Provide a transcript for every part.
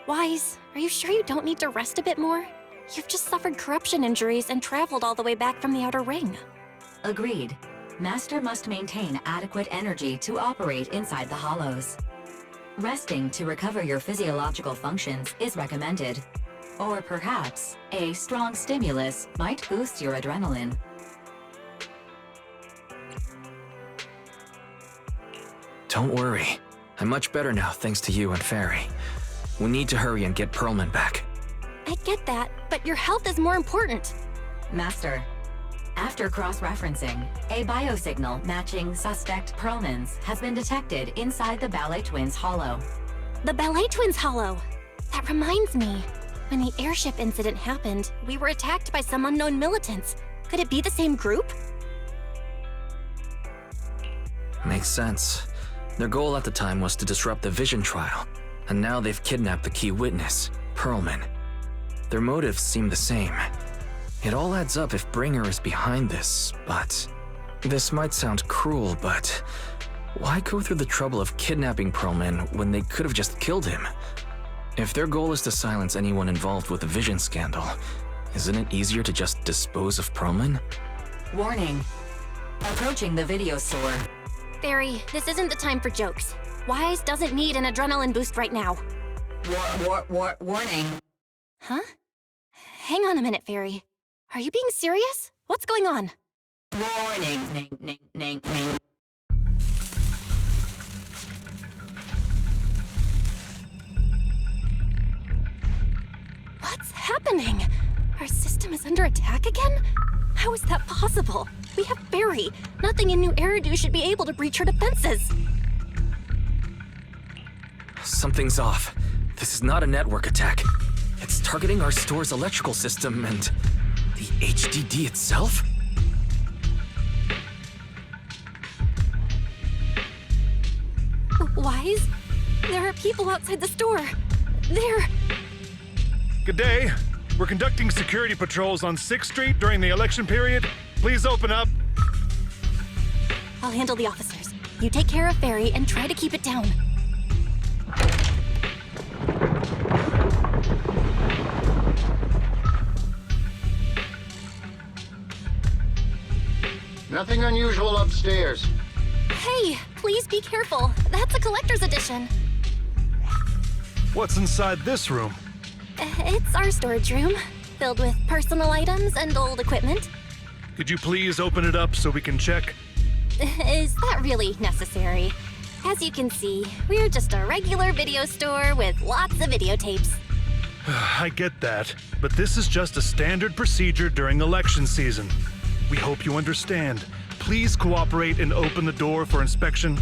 Wise, are you sure you don't need to rest a bit more? You've just suffered corruption injuries and traveled all the way back from the Outer Ring. Agreed. Master must maintain adequate energy to operate inside the hollows. Resting to recover your physiological functions is recommended. Or perhaps, a strong stimulus might boost your adrenaline. Don't worry. I'm much better now thanks to you and Fairy. We need to hurry and get Pearlman back. I get that, but your health is more important. Master, after cross-referencing, a biosignal matching suspect Pearlman's has been detected inside the Ballet Twins hollow. The Ballet Twins hollow. That reminds me. When the airship incident happened, we were attacked by some unknown militants. Could it be the same group? Makes sense. Their goal at the time was to disrupt the Vision trial, and now they've kidnapped the key witness, Pearlman. Their motives seem the same. It all adds up if Bringer is behind this, but... This might sound cruel, but... Why go through the trouble of kidnapping Pearlman when they could have just killed him? If their goal is to silence anyone involved with the Vision scandal, isn't it easier to just dispose of Pearlman? Warning. Approaching the video store. Fairy, this isn't the time for jokes. Wise doesn't need an adrenaline boost right now. Warning. Huh? Hang on a minute, Fairy. Are you being serious? What's going on? Warning. Ning. What's happening? Our system is under attack again? How is that possible? We have Fairy. Nothing in New Eridu should be able to breach her defenses. Something's off. This is not a network attack. It's targeting our store's electrical system and... the HDD itself? Wise? There are people outside the store. They're... Good day. We're conducting security patrols on 6th Street during the election period. Please open up. I'll handle the officers. You take care of Fairy and try to keep it down. Nothing unusual upstairs. Hey, please be careful. That's a collector's edition. What's inside this room? It's our storage room, filled with personal items and old equipment. Could you please open it up so we can check? Is that really necessary? As you can see, we're just a regular video store with lots of videotapes. I get that, but this is just a standard procedure during election season. We hope you understand. Please cooperate and open the door for inspection.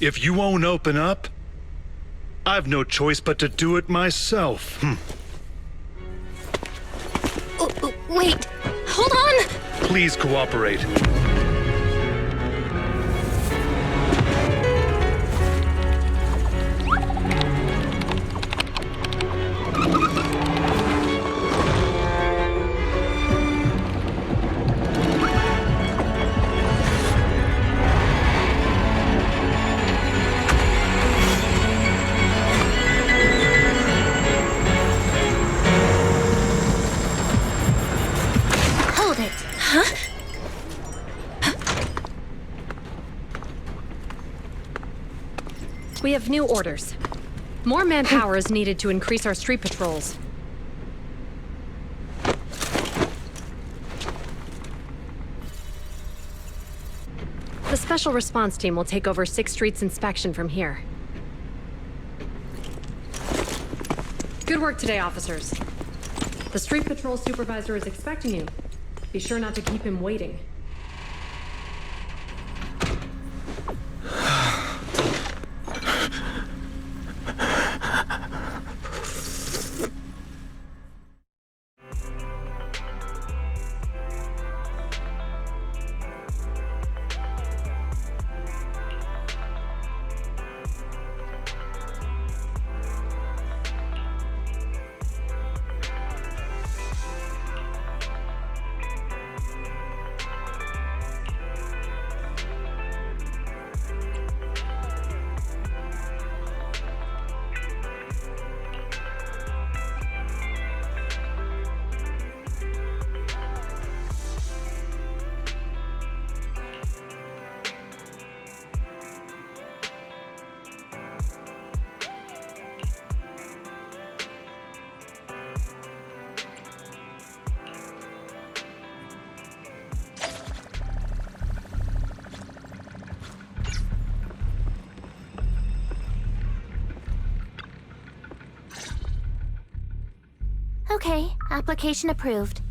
If you won't open up, I've no choice but to do it myself. Wait, hold on! Please cooperate. We have new orders. More manpower is needed to increase our street patrols. The Special Response Team will take over 6th Street's inspection from here. Good work today, officers. The Street Patrol Supervisor is expecting you. Be sure not to keep him waiting. Okay, application approved.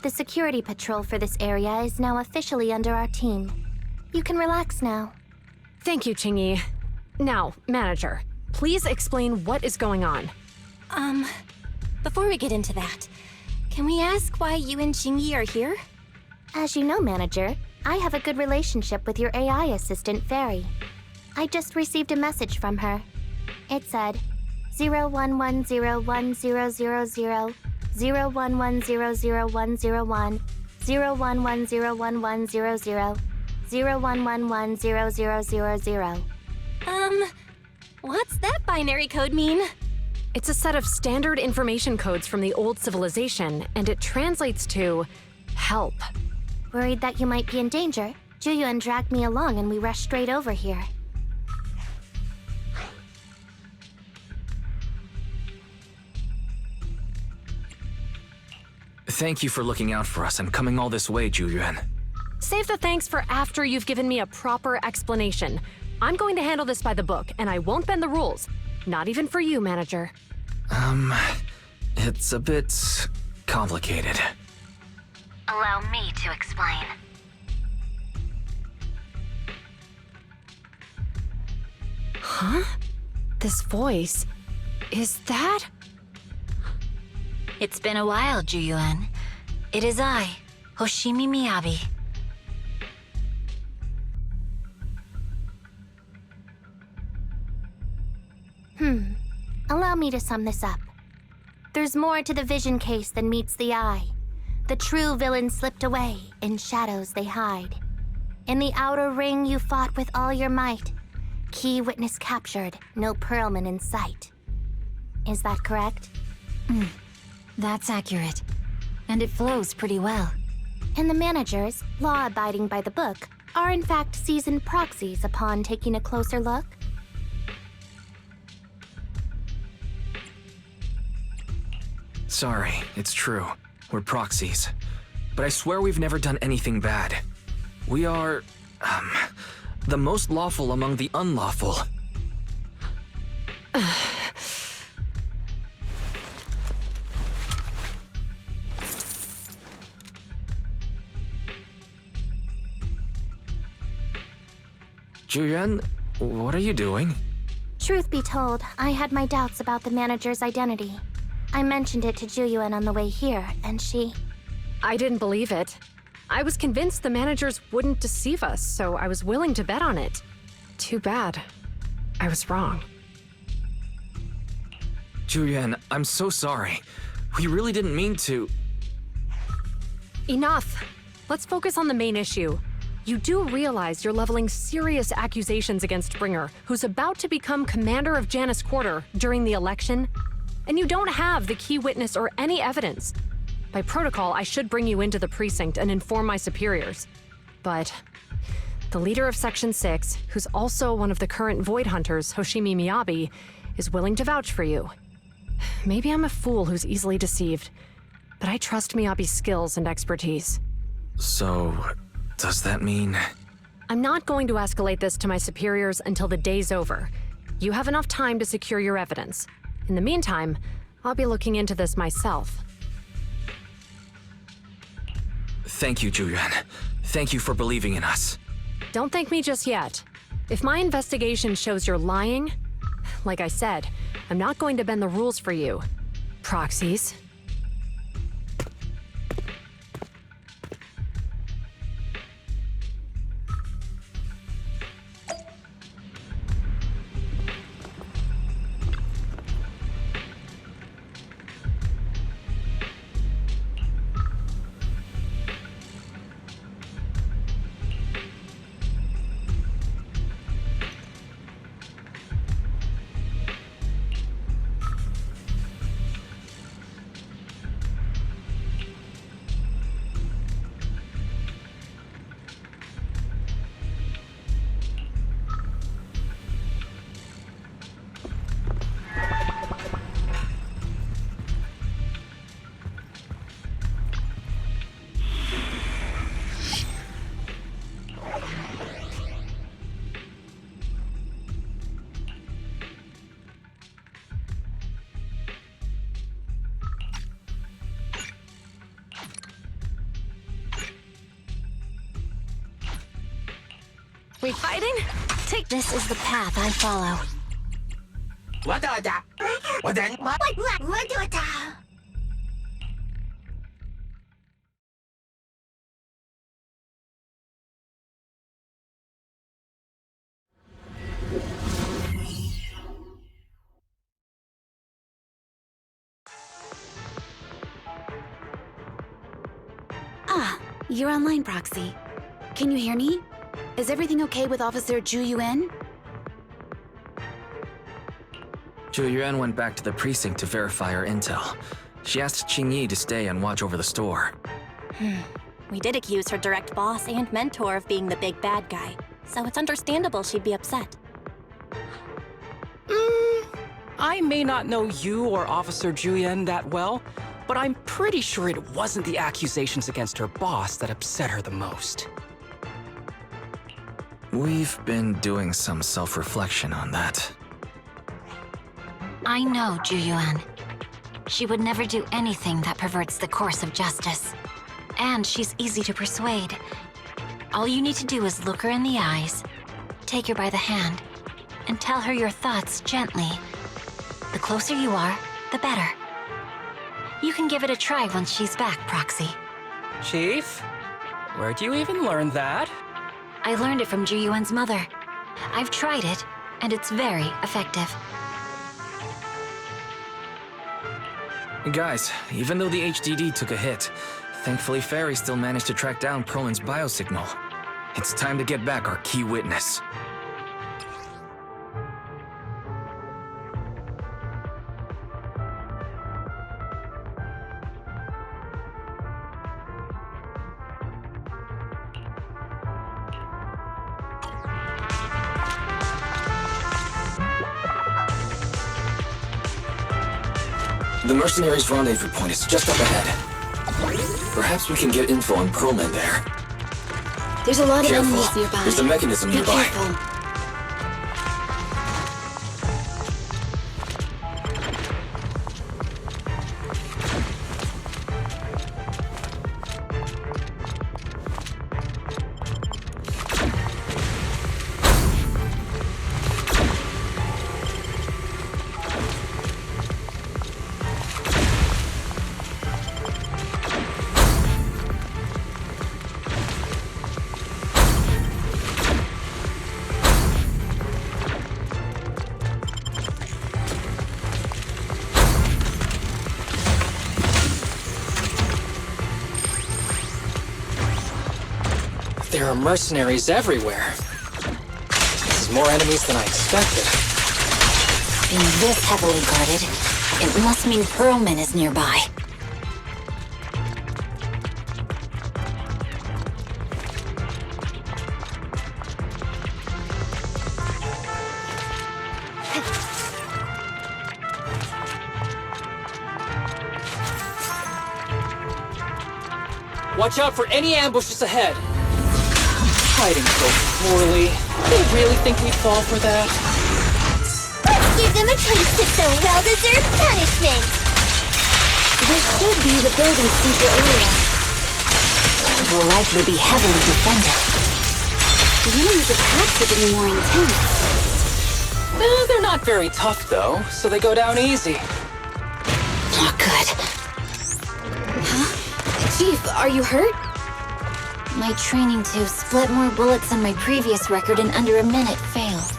The security patrol for this area is now officially under our team. You can relax now. Thank you, Qingyi. Now, manager, please explain what is going on. Before we get into that, can we ask why you and Qingyi are here? As you know, manager, I have a good relationship with your AI assistant, Fairy. I just received a message from her. It said, 01101000, 01100101, 01101100, 01110000. What's that binary code mean? It's a set of standard information codes from the old civilization, and it translates to help. Worried that you might be in danger, Juyuan dragged me along and we rushed straight over here. Thank you for looking out for us and coming all this way, Juyuan. Save the thanks for after you've given me a proper explanation. I'm going to handle this by the book, and I won't bend the rules. Not even for you, manager. It's a bit complicated. Allow me to explain. Huh? This voice... is that... It's been a while, Juyuan. It is I, Hoshimi Miyabi. Allow me to sum this up. There's more to the vision case than meets the eye. The true villain slipped away, in shadows they hide. In the outer ring you fought with all your might. Key witness captured, no Perlman in sight. Is that correct? That's accurate. And it flows pretty well. And the managers, law-abiding by the book, are in fact seasoned proxies upon taking a closer look? Sorry, it's true. We're proxies. But I swear we've never done anything bad. We are, the most lawful among the unlawful. Juyuan, what are you doing? Truth be told, I had my doubts about the manager's identity. I mentioned it to Juyuan on the way here, and she... I didn't believe it. I was convinced the managers wouldn't deceive us, so I was willing to bet on it. Too bad. I was wrong. Juyuan, I'm so sorry. We really didn't mean to... Enough! Let's focus on the main issue. You do realize you're leveling serious accusations against Bringer, who's about to become commander of Janus Quarter during the election? And you don't have the key witness or any evidence. By protocol, I should bring you into the precinct and inform my superiors. But the leader of Section 6, who's also one of the current Void Hunters, Hoshimi Miyabi, is willing to vouch for you. Maybe I'm a fool who's easily deceived, but I trust Miyabi's skills and expertise. So, does that mean... I'm not going to escalate this to my superiors until the day's over. You have enough time to secure your evidence. In the meantime, I'll be looking into this myself. Thank you, Juyuan. Thank you for believing in us. Don't thank me just yet. If my investigation shows you're lying, like I said, I'm not going to bend the rules for you. Proxies. We fighting? Take This is the path I follow. Ah, you're online, Proxy. Can you hear me? Is everything okay with Officer Zhu Yuan? Zhu Yuan went back to the precinct to verify her intel. She asked Qing Yi to stay and watch over the store. We did accuse her direct boss and mentor of being the big bad guy, so it's understandable she'd be upset. I may not know you or Officer Julian that well, but I'm pretty sure it wasn't the accusations against her boss that upset her the most. We've been doing some self-reflection on that. I know Zhu Yuan. She would never do anything that perverts the course of justice. And she's easy to persuade. All you need to do is look her in the eyes, take her by the hand, and tell her your thoughts gently. The closer you are, the better. You can give it a try once she's back, Proxy. Chief? Where'd you even learn that? I learned it from Zhu Yuan's mother. I've tried it, and it's very effective. Guys, even though the HDD took a hit, thankfully Fairy still managed to track down Perlman's biosignal. It's time to get back our key witness. The mercenaries' rendezvous point is just up ahead. Perhaps we can get info on Perlman there. There's a lot of Careful. enemies nearby. There's a mechanism Be nearby. careful. There are mercenaries everywhere. This is more enemies than I expected. Being this heavily guarded, it must mean Perlman is nearby. Watch out for any ambushes ahead. Hiding so poorly. They really think we'd fall for that? Let's give them a taste of some well-deserved punishment! This should be the building's secret area. It will likely be heavily defended. The enemy's attacks are getting more intense. They're not very tough, though, so they go down easy. Not good. Chief, are you hurt? My training to split more bullets than my previous record in under a minute failed.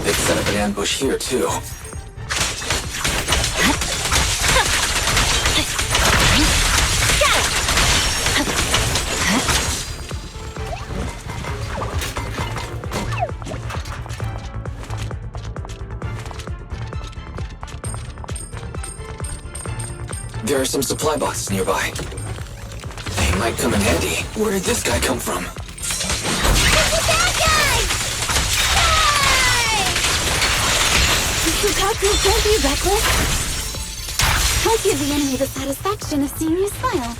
They've set up an ambush here, too. There are some supply boxes nearby. They might come in handy. Where did this guy come from? That's a bad guy! Lukaku, don't be reckless. Don't give the enemy the satisfaction of seeing you smile.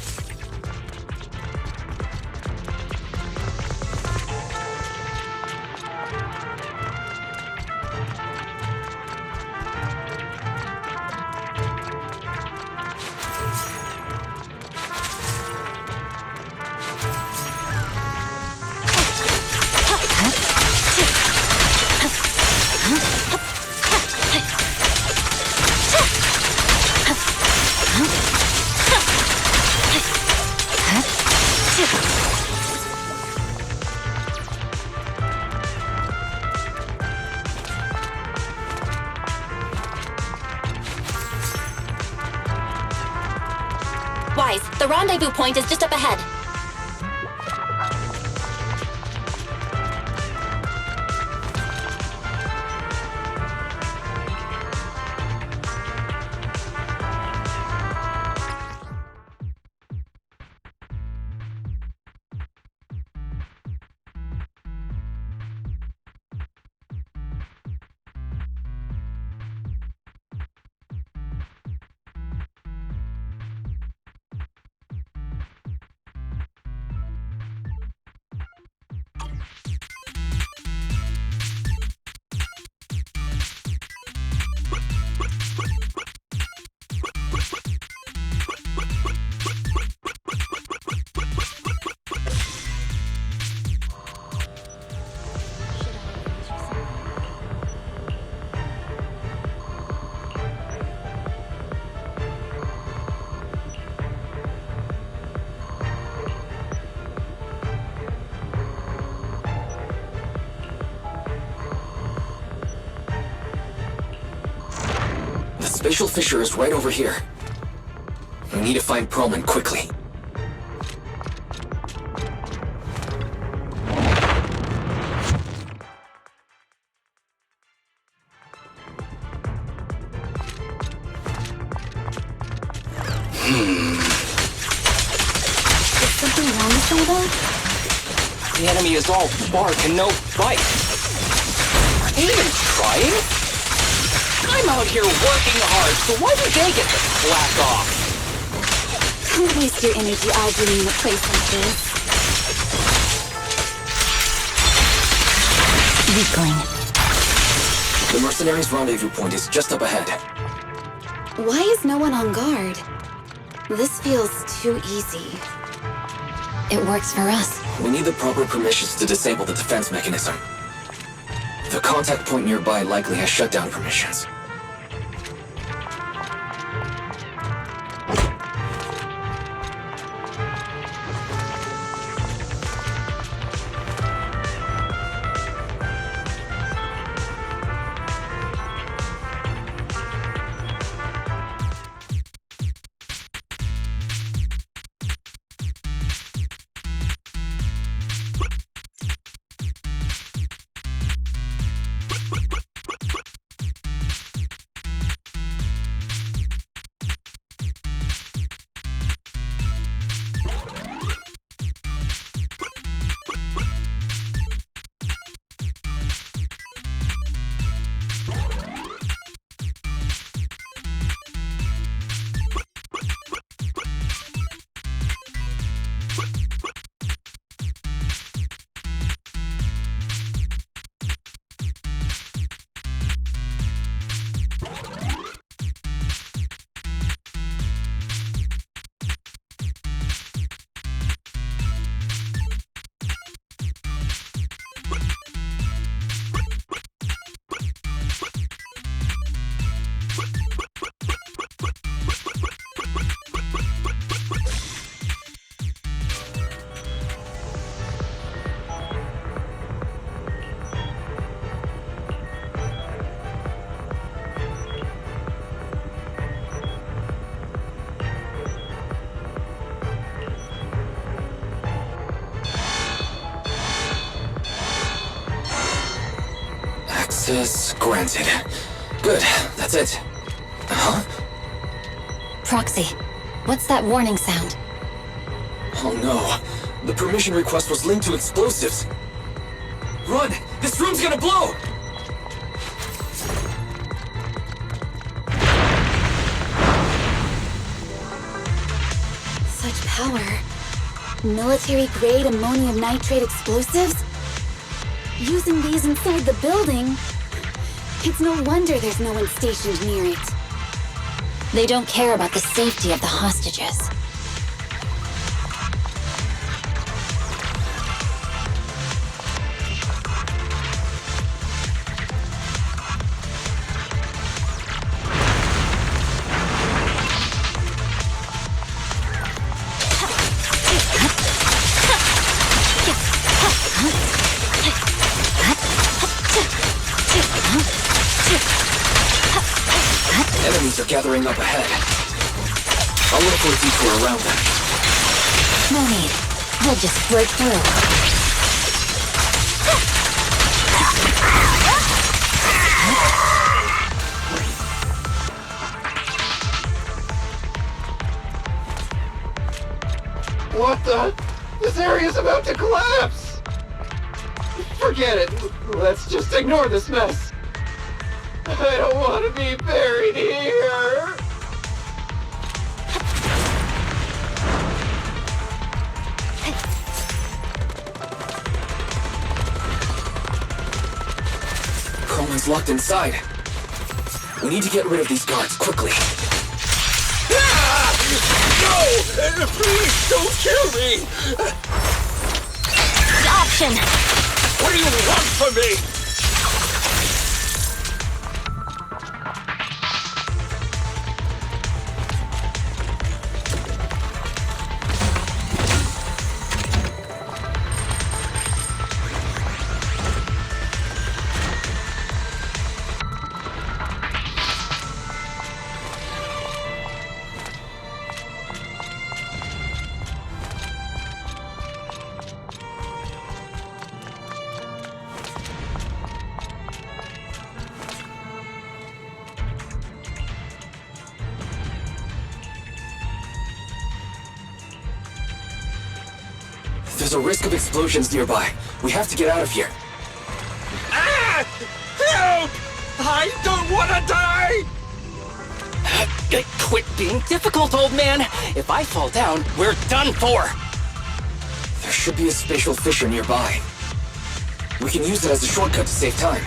Wise, the rendezvous point is just up ahead. The spatial fissure is right over here. We need to find Perlman quickly. Is something wrong with Zelda? The enemy is all bark and no bite. Are they even trying? I'm out here working hard, so why do they get to slack off? Don't waste your energy arguing in a place like this. Weakling. The mercenaries' rendezvous point is just up ahead. Why is no one on guard? This feels too easy. It works for us. We need the proper permissions to disable the defense mechanism. The contact point nearby likely has shutdown permissions. Access granted. Good, that's it. Huh? Proxy, what's that warning sound? Oh no. The permission request was linked to explosives. Run! This room's gonna blow! power. Military-grade ammonium nitrate explosives? Using these inside the building? It's no wonder there's no one stationed near it. They don't care about the safety of the hostages. Enemies are gathering up ahead. I'll look for a detour around them. No need. We'll just break through. What the? This area's about to collapse! Forget it. Let's just ignore this mess. I don't want to be buried here! Perlman's locked inside. We need to get rid of these guards quickly. No! Please don't kill me! The option! What do you want from me? There's a risk of explosions nearby. We have to get out of here. Ah! Help! I don't want to die! Quit being difficult, old man. If I fall down, we're done for. There should be a spatial fissure nearby. We can use it as a shortcut to save time.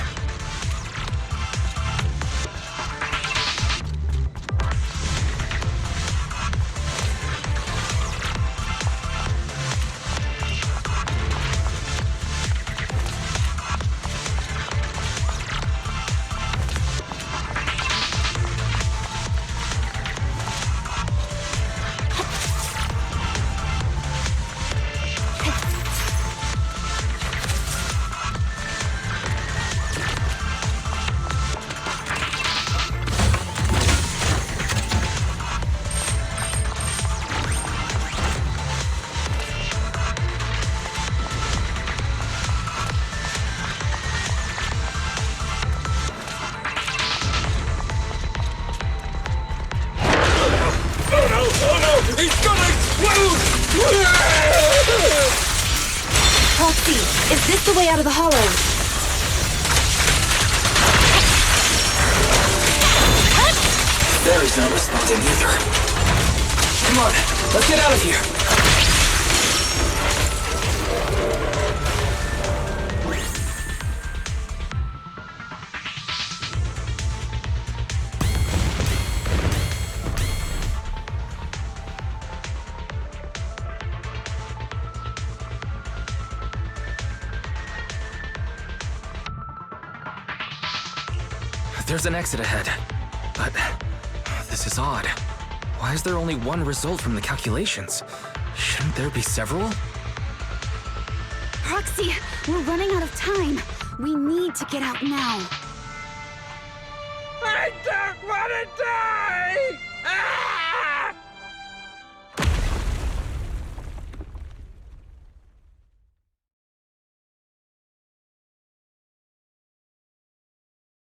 It's gonna explode! Proxy, is this the way out of the hollow? Barry's not responding either. Come on, let's get out of here. There's an exit ahead, but this is odd. Why is there only one result from the calculations? Shouldn't there be several? Proxy, we're running out of time. We need to get out now. I don't want to die! Ah!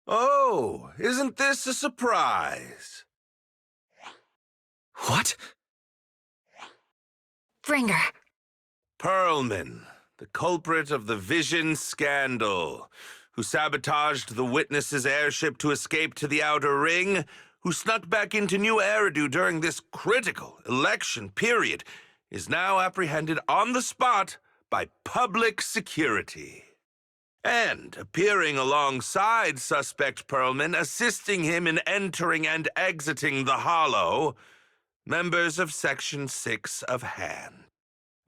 Oh, isn't this a surprise? What? Bringer. Perlman, the culprit of the Vision scandal, who sabotaged the Witness's airship to escape to the Outer Ring, who snuck back into New Eridu during this critical election period, is now apprehended on the spot by public security. And appearing alongside suspect Perlman, assisting him in entering and exiting the Hollow, members of Section 6 of Han.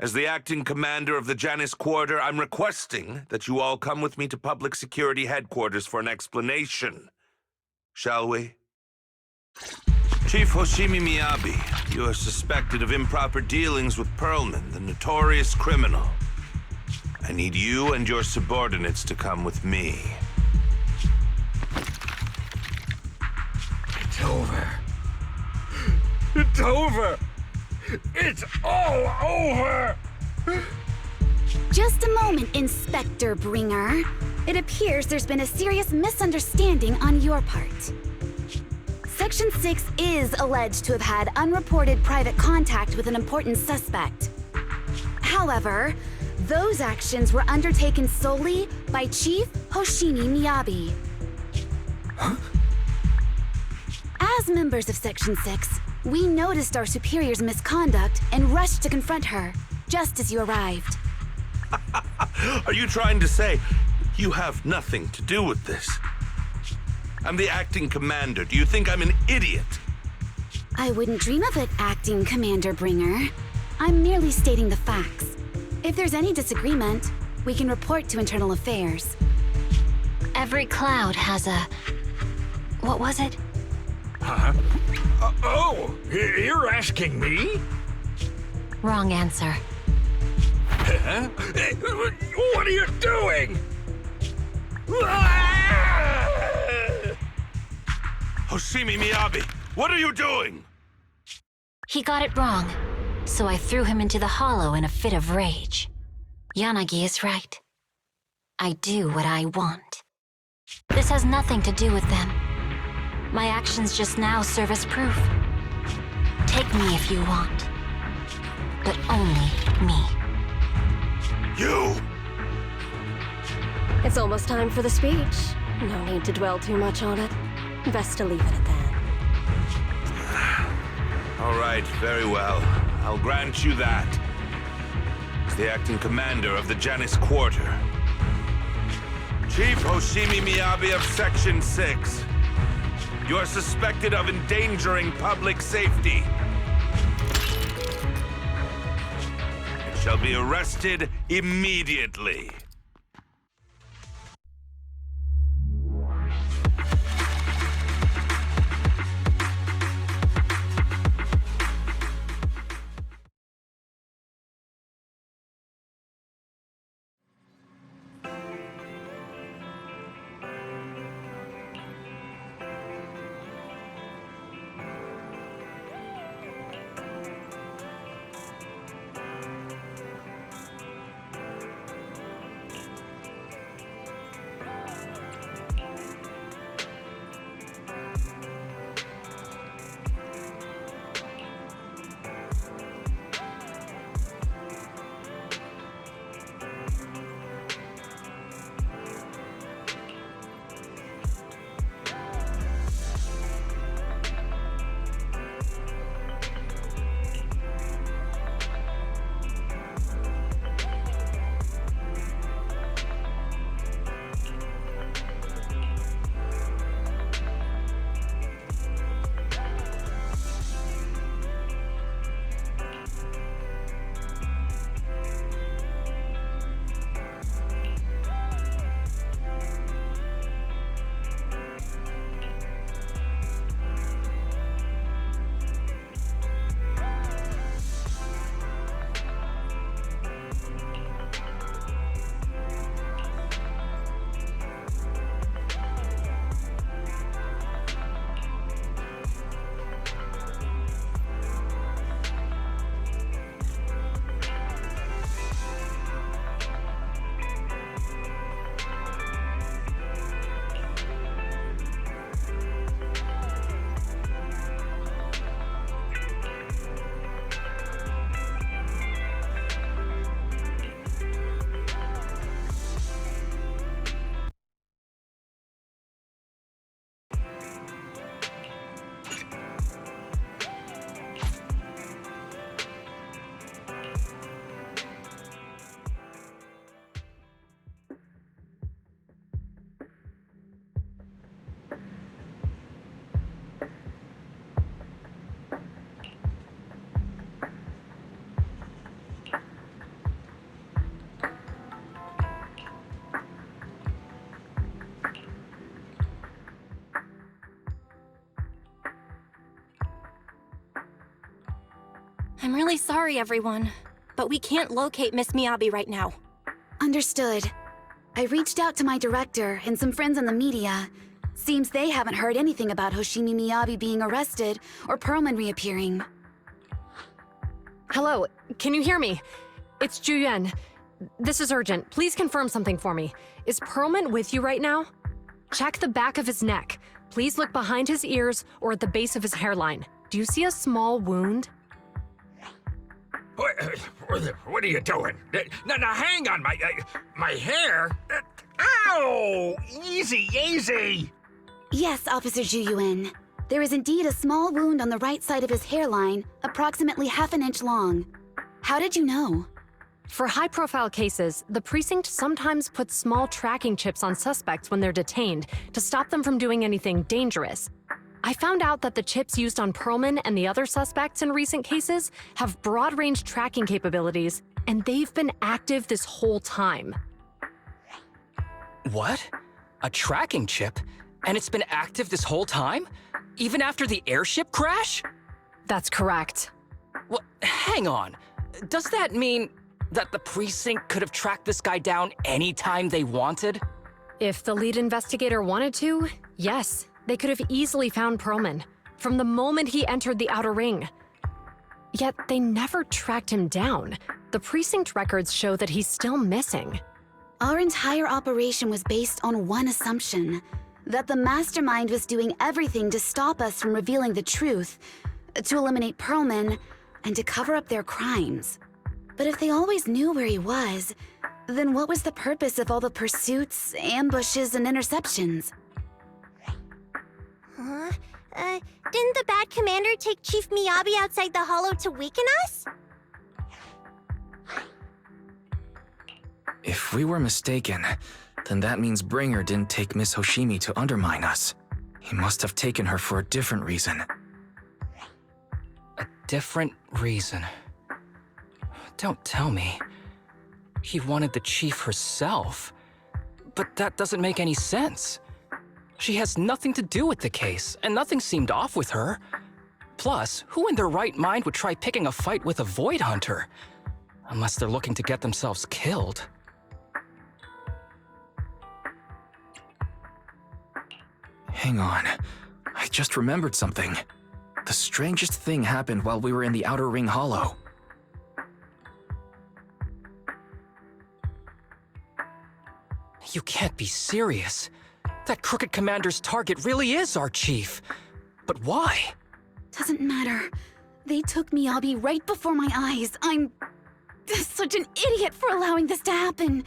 As the acting commander of the Janus Quarter, I'm requesting that you all come with me to Public Security Headquarters for an explanation. Shall we? Chief Hoshimi Miyabi, you are suspected of improper dealings with Perlman, the notorious criminal. I need you and your subordinates to come with me. It's over. It's over! It's all over! Just a moment, Inspector Bringer. It appears there's been a serious misunderstanding on your part. Section 6 is alleged to have had unreported private contact with an important suspect. However, those actions were undertaken solely by Chief Hoshimi Miyabi. Huh? As members of Section 6, we noticed our superior's misconduct and rushed to confront her, just as you arrived. Are you trying to say you have nothing to do with this? I'm the acting commander. Do you think I'm an idiot? I wouldn't dream of it, Acting Commander Bringer. I'm merely stating the facts. If there's any disagreement, we can report to Internal Affairs. Every cloud has a... What was it? Huh? You're asking me? Wrong answer. Huh? What are you doing? Hoshimi Miyabi, what are you doing? He got it wrong, so I threw him into the hollow in a fit of rage. Yanagi is right. I do what I want. This has nothing to do with them. My actions just now serve as proof. Take me if you want, but only me. You! It's almost time for the speech. No need to dwell too much on it. Best to leave it at that. All right, very well. I'll grant you that. As the acting commander of the Janus Quarter. Chief Hoshimi Miyabi of Section 6. You are suspected of endangering public safety. And shall be arrested immediately. I'm really sorry, everyone, but we can't locate Miss Miyabi right now. Understood. I reached out to my director and some friends in the media. Seems they haven't heard anything about Hoshimi Miyabi being arrested or Perlman reappearing. Hello, can you hear me? It's Juyen. This is urgent. Please confirm something for me. Is Perlman with you right now? Check the back of his neck. Please look behind his ears or at the base of his hairline. Do you see a small wound? What are you doing? Now hang on, my hair. Ow! Easy, easy. Yes, Officer Juyuan. There is indeed a small wound on the right side of his hairline, approximately half an inch long. How did you know? For high-profile cases, the precinct sometimes puts small tracking chips on suspects when they're detained to stop them from doing anything dangerous. I found out that the chips used on Perlman and the other suspects in recent cases have broad-range tracking capabilities, and they've been active this whole time. What? A tracking chip? And it's been active this whole time? Even after the airship crash? That's correct. What? Hang on. Does that mean that the precinct could have tracked this guy down anytime they wanted? If the lead investigator wanted to, yes. They could have easily found Perlman from the moment he entered the outer ring. Yet they never tracked him down. The precinct records show that he's still missing. Our entire operation was based on one assumption, that the mastermind was doing everything to stop us from revealing the truth, to eliminate Perlman, and to cover up their crimes. But if they always knew where he was, then what was the purpose of all the pursuits, ambushes, and interceptions? Huh? Didn't the bad commander take Chief Miyabi outside the hollow to weaken us? If we were mistaken, then that means Bringer didn't take Miss Hoshimi to undermine us. He must have taken her for a different reason. A different reason? Don't tell me. He wanted the chief herself. But that doesn't make any sense. She has nothing to do with the case, and nothing seemed off with her. Plus, who in their right mind would try picking a fight with a Void Hunter? Unless they're looking to get themselves killed. Hang on. I just remembered something. The strangest thing happened while we were in the Outer Ring Hollow. You can't be serious. That crooked commander's target really is our chief. But why? Doesn't matter. They took Miyabi right before my eyes. I'm such an idiot for allowing this to happen.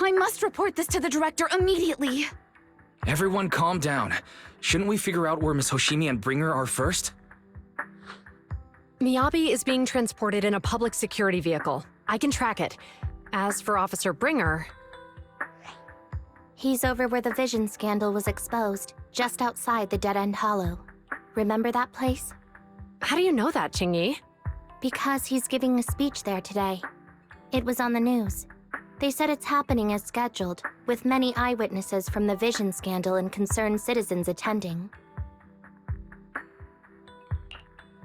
I must report this to the director immediately. Everyone calm down. Shouldn't we figure out where Miss Hoshimi and Bringer are first? Miyabi is being transported in a public security vehicle. I can track it. As for Officer Bringer... He's over where the Vision scandal was exposed, just outside the Dead End Hollow. Remember that place? How do you know that, Qingyi? Because he's giving a speech there today. It was on the news. They said it's happening as scheduled, with many eyewitnesses from the Vision scandal and concerned citizens attending.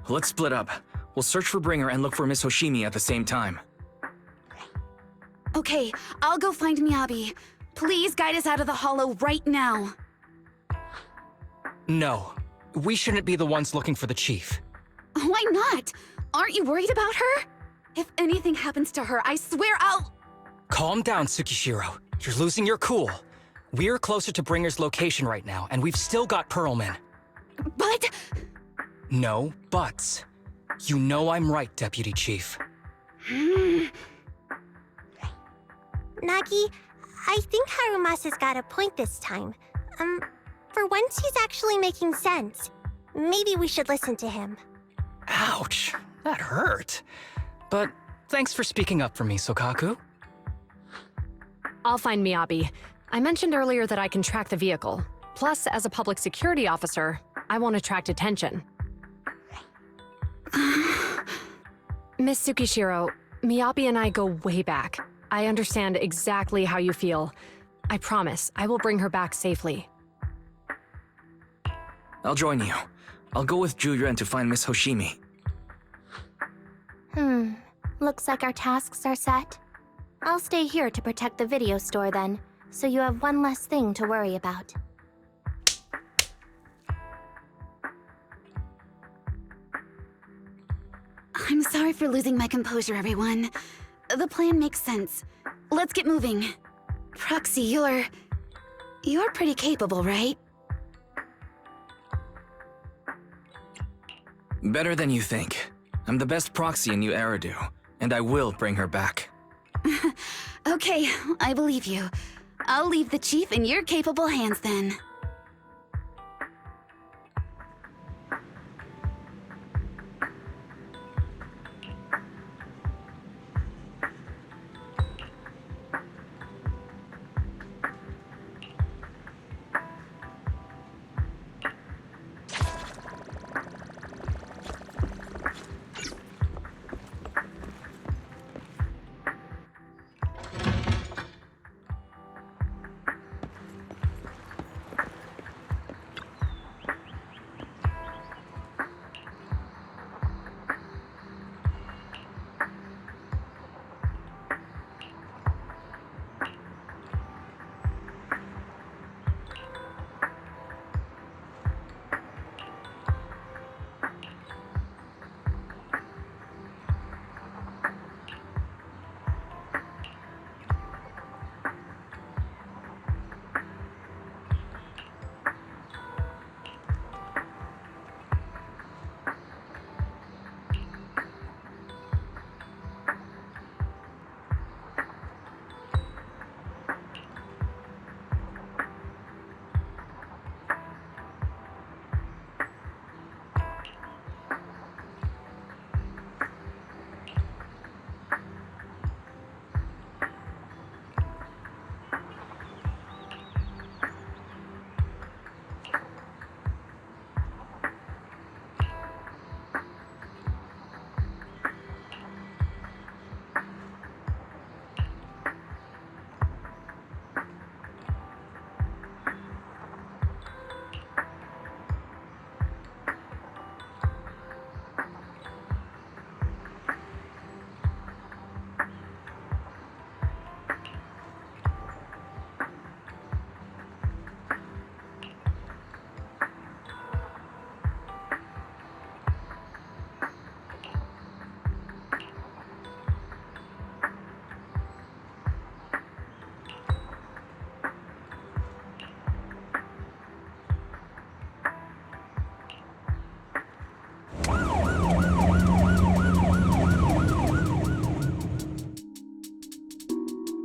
Let's split up. We'll search for Bringer and look for Miss Hoshimi at the same time. Okay, I'll go find Miyabi. Please guide us out of the hollow right now. No. We shouldn't be the ones looking for the chief. Why not? Aren't you worried about her? If anything happens to her, I swear I'll... Calm down, Tsukishiro. You're losing your cool. We're closer to Bringer's location right now, and we've still got Perlman. But... No buts. You know I'm right, Deputy Chief. Nagi, I think Harumasa's got a point this time. For once he's actually making sense. Maybe we should listen to him. Ouch, that hurt. But thanks for speaking up for me, Sokaku. I'll find Miyabi. I mentioned earlier that I can track the vehicle. Plus, as a public security officer, I won't attract attention. Miss Tsukishiro, Miyabi and I go way back. I understand exactly how you feel. I promise, I will bring her back safely. I'll join you. I'll go with Juyen to find Miss Hoshimi. Looks like our tasks are set. I'll stay here to protect the video store then, so you have one less thing to worry about. I'm sorry for losing my composure, everyone. The plan makes sense. Let's get moving. Proxy, you're pretty capable, right? Better than you think. I'm the best proxy in New Eridu, and I will bring her back. Okay, I believe you. I'll leave the chief in your capable hands then.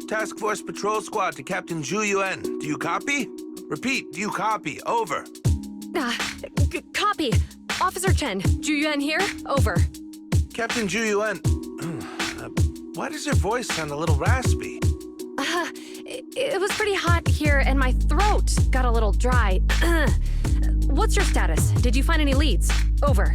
Task Force Patrol Squad to Captain Zhu Yuan. Do you copy? Repeat, do you copy? Over. Copy. Officer Chen, Zhu Yuan here. Over. Captain Zhu Yuan, why does your voice sound a little raspy? It was pretty hot here and my throat got a little dry. What's your status? Did you find any leads? Over.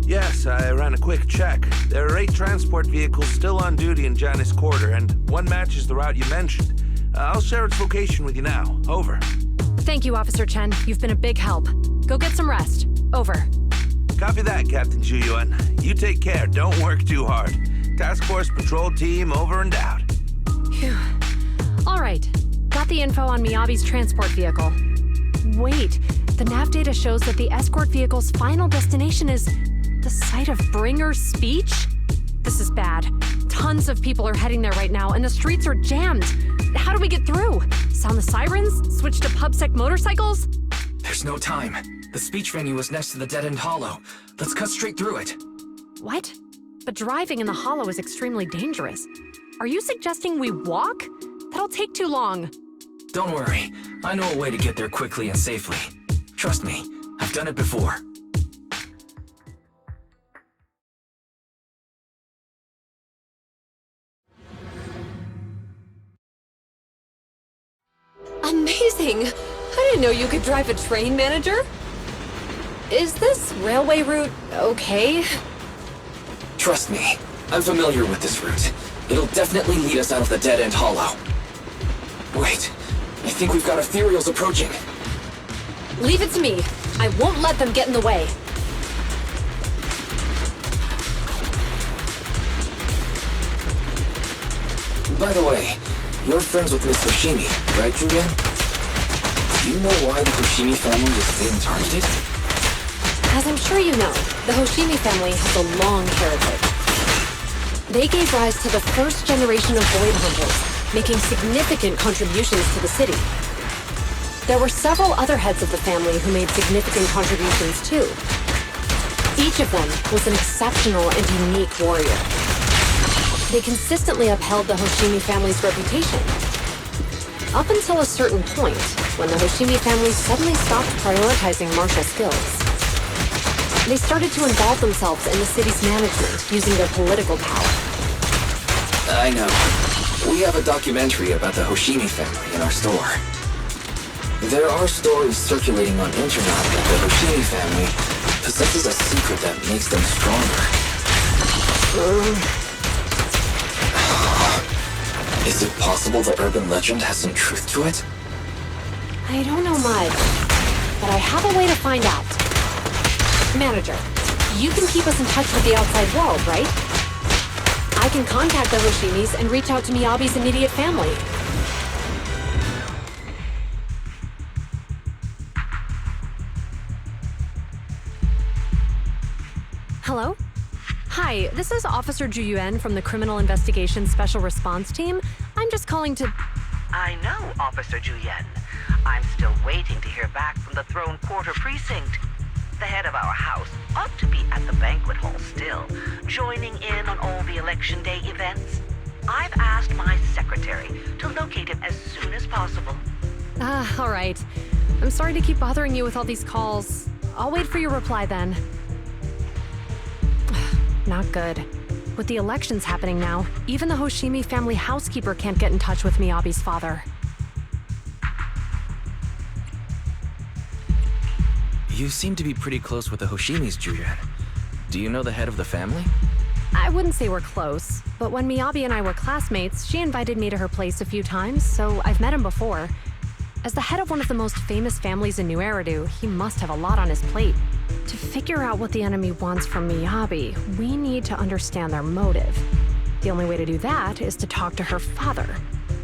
Yes, I ran a quick check. There are 8 transport vehicles still on duty in Janus Quarter, and one matches the route you mentioned. I'll share its location with you now. Over. Thank you, Officer Chen. You've been a big help. Go get some rest. Over. Copy that, Captain Zhu Yuan. You take care. Don't work too hard. Task Force Patrol Team over and out. Phew. All right. Got the info on Miyabi's transport vehicle. Wait, the nav data shows that the escort vehicle's final destination is the site of Bringer's speech? This is bad. Tons of people are heading there right now, and the streets are jammed. How do we get through? Sound the sirens? Switch to PubSec motorcycles? There's no time. The speech venue is next to the dead-end hollow. Let's cut straight through it. What? But driving in the hollow is extremely dangerous. Are you suggesting we walk? That'll take too long. Don't worry. I know a way to get there quickly and safely. Trust me, I've done it before. Amazing! I didn't know you could drive a train, manager. Is this railway route okay? Trust me, I'm familiar with this route. It'll definitely lead us out of the dead-end hollow. Wait, I think we've got ethereals approaching. Leave it to me. I won't let them get in the way. By the way, you're friends with Miss Hoshimi, right, Julian? Do you know why the Hoshimi family is being targeted? As I'm sure you know, the Hoshimi family has a long heritage. They gave rise to the first generation of Void Hunters, making significant contributions to the city. There were several other heads of the family who made significant contributions too. Each of them was an exceptional and unique warrior. They consistently upheld the Hoshimi family's reputation. Up until a certain point, when the Hoshimi family suddenly stopped prioritizing martial skills. They started to involve themselves in the city's management using their political power. I know. We have a documentary about the Hoshimi family in our store. There are stories circulating on internet that the Hoshimi family possesses a secret that makes them stronger. Is it possible the urban legend has some truth to it? I don't know much, but I have a way to find out. Manager, you can keep us in touch with the outside world, right? I can contact the Hoshimis and reach out to Miyabi's immediate family. Hello? Hi, this is Officer Ju Yuan from the Criminal Investigation Special Response Team. I'm just calling to... I know, Officer Ju Yuan. I'm still waiting to hear back from the Throne Quarter Precinct. The head of our house ought to be at the banquet hall still, joining in on all the Election Day events. I've asked my secretary to locate him as soon as possible. All right. I'm sorry to keep bothering you with all these calls. I'll wait for your reply then. Not good. With the elections happening now, even the Hoshimi family housekeeper can't get in touch with Miyabi's father. You seem to be pretty close with the Hoshimis, Julian. Do you know the head of the family? I wouldn't say we're close, but when Miyabi and I were classmates, she invited me to her place a few times, so I've met him before. As the head of one of the most famous families in New Eridu, he must have a lot on his plate. To figure out what the enemy wants from Miyabi, we need to understand their motive. The only way to do that is to talk to her father.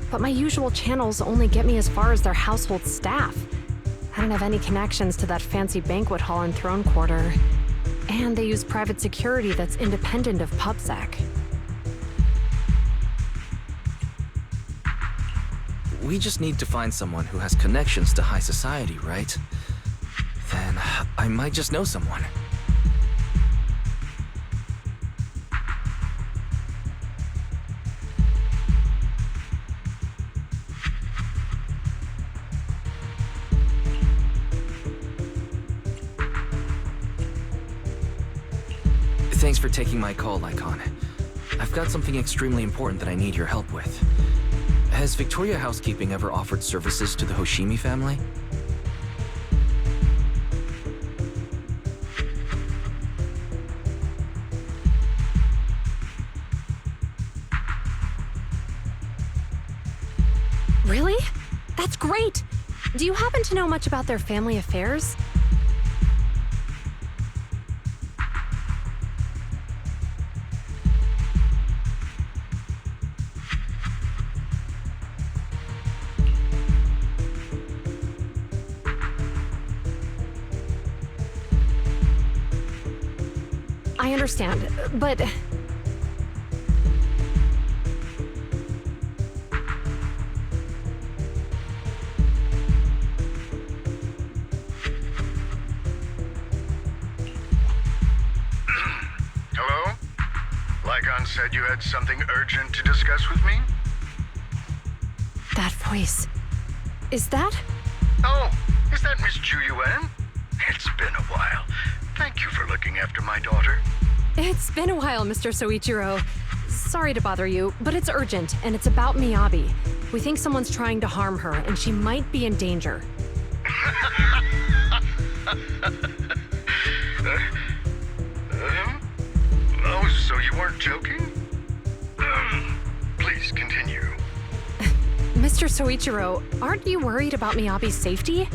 But my usual channels only get me as far as their household staff. I don't have any connections to that fancy banquet hall in Throne Quarter. And they use private security that's independent of PubSec. We just need to find someone who has connections to high society, right? Then I might just know someone. Thanks for taking my call, Lycon. I've got something extremely important that I need your help with. Has Victoria Housekeeping ever offered services to the Hoshimi family? Really? That's great! Do you happen to know much about their family affairs? I understand, but... Hello? Lycon said you had something urgent to discuss with me? That voice... Is that... Oh, is that Miss Ju Yuan? It's been a while. Thank you for looking after my daughter. It's been a while, Mr. Soichiro. Sorry to bother you, but it's urgent, and it's about Miyabi. We think someone's trying to harm her, and she might be in danger. Oh, so you weren't joking? Please continue. Mr. Soichiro, aren't you worried about Miyabi's safety?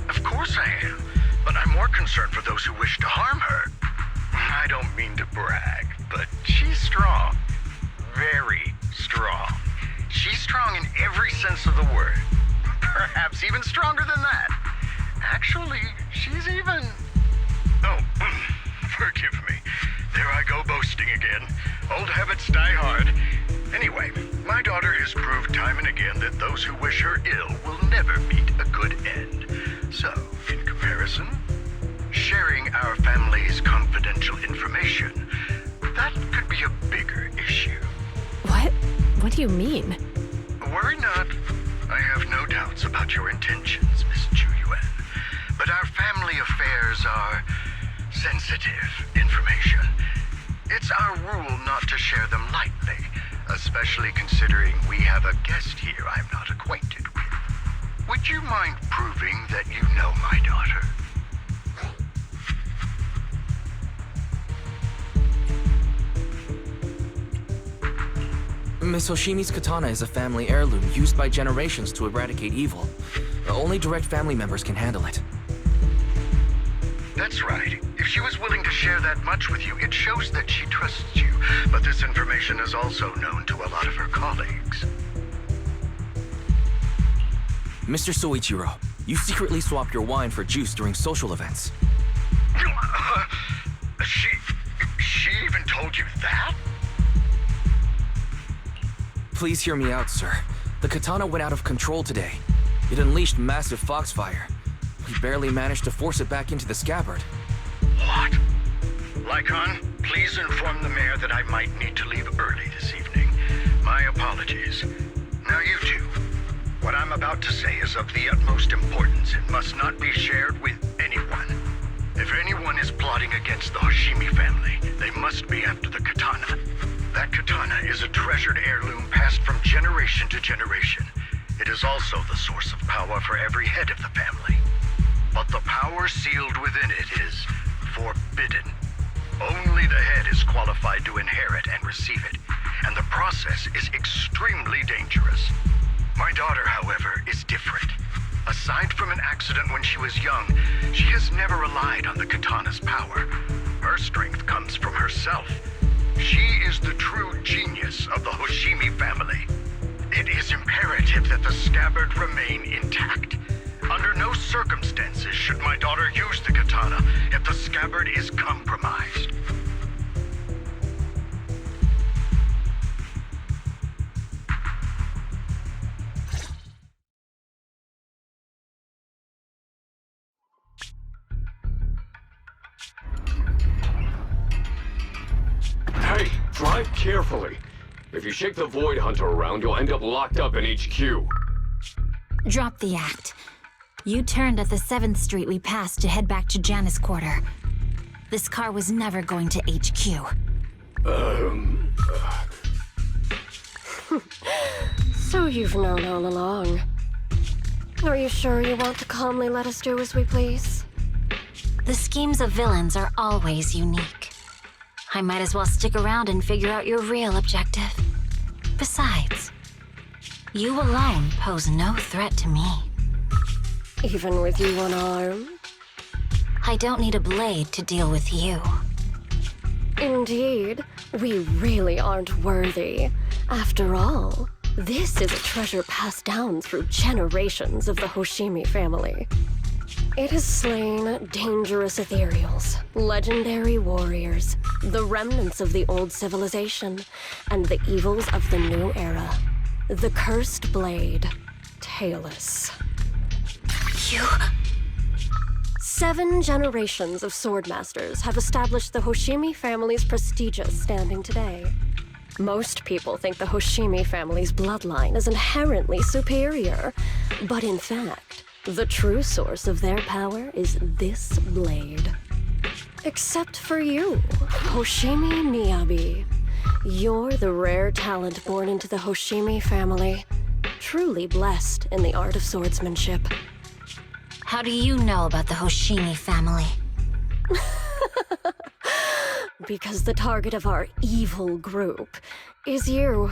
Of course I am, but I'm more concerned for those who wish to harm her. I don't mean to brag, but she's strong. Very strong. She's strong in every sense of the word. Perhaps even stronger than that. Actually, she's even... Oh, forgive me. There I go boasting again. Old habits die hard. Anyway, my daughter has proved time and again that those who wish her ill will never meet a good end. So, in comparison, sharing our family's confidential information, that could be a bigger issue. What? What do you mean? Worry not. I have no doubts about your intentions, Miss Ju-Yuan. But our family affairs are sensitive information. It's our rule not to share them lightly, especially considering we have a guest here I'm not acquainted with. Would you mind proving that you know my daughter? Miss Hoshimi's katana is a family heirloom used by generations to eradicate evil. Only direct family members can handle it. That's right. If she was willing to share that much with you, it shows that she trusts you. But this information is also known to a lot of her colleagues. Mr. Soichiro, you secretly swap your wine for juice during social events. She even told you that? Please hear me out, sir. The katana went out of control today. It unleashed massive foxfire. We barely managed to force it back into the scabbard. What? Lycon, please inform the mayor that I might need to leave early this evening. My apologies. Now you two. What I'm about to say is of the utmost importance and must not be shared with anyone. If anyone is plotting against the Hoshimi family, they must be after the katana. That katana is a treasured heirloom passed from generation to generation. It is also the source of power for every head of the family. But the power sealed within it is forbidden. Only the head is qualified to inherit and receive it, and the process is extremely dangerous. My daughter, however, is different. Aside from an accident when she was young, she has never relied on the katana's power. Her strength comes from herself. She is the true genius of the Hoshimi family. It is imperative that the scabbard remain intact. Under no circumstances should my daughter use the katana if the scabbard is compromised. Hey, drive carefully. If you shake the Void Hunter around, you'll end up locked up in HQ. Drop the act. You turned at the 7th Street we passed to head back to Janus Quarter. This car was never going to HQ. So you've known all along. Are you sure you want to calmly let us do as we please? The schemes of villains are always unique. I might as well stick around and figure out your real objective. Besides, you alone pose no threat to me. Even with you unarmed? I don't need a blade to deal with you. Indeed, we really aren't worthy. After all, this is a treasure passed down through generations of the Hoshimi family. It has slain dangerous ethereals, legendary warriors, the remnants of the old civilization, and the evils of the new era. The cursed blade, Talus. You... 7 generations of swordmasters have established the Hoshimi family's prestigious standing today. Most people think the Hoshimi family's bloodline is inherently superior, but in fact, the true source of their power is this blade. Except for you, Hoshimi Miyabi. You're the rare talent born into the Hoshimi family, truly blessed in the art of swordsmanship. How do you know about the Hoshimi family? Because the target of our evil group is you.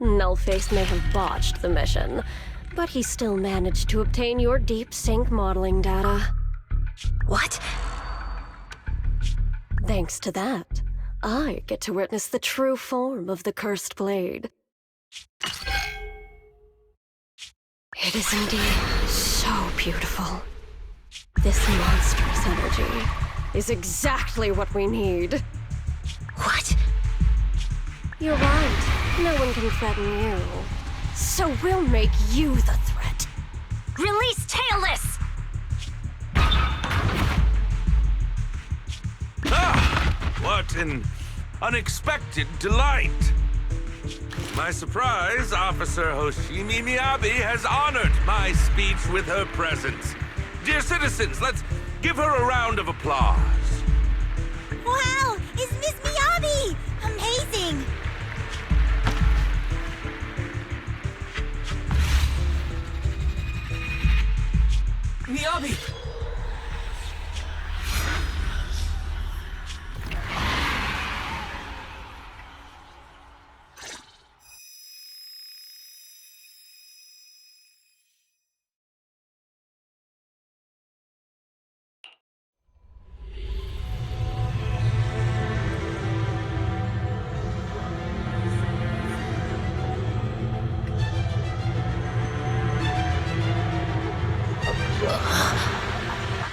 Nullface may have botched the mission, but he still managed to obtain your deep sync modeling data. What? Thanks to that, I get to witness the true form of the cursed blade. It is indeed so beautiful. This monstrous energy is exactly what we need. What? You're right. No one can threaten you. So we'll make you the threat. Release Tailless! Ah! What an unexpected delight! My surprise, Officer Hoshimi Miyabi has honored my speech with her presence. Dear citizens, let's give her a round of applause. Wow! It's Miss Miyabi! Amazing! Miyabi!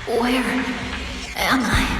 Where am I?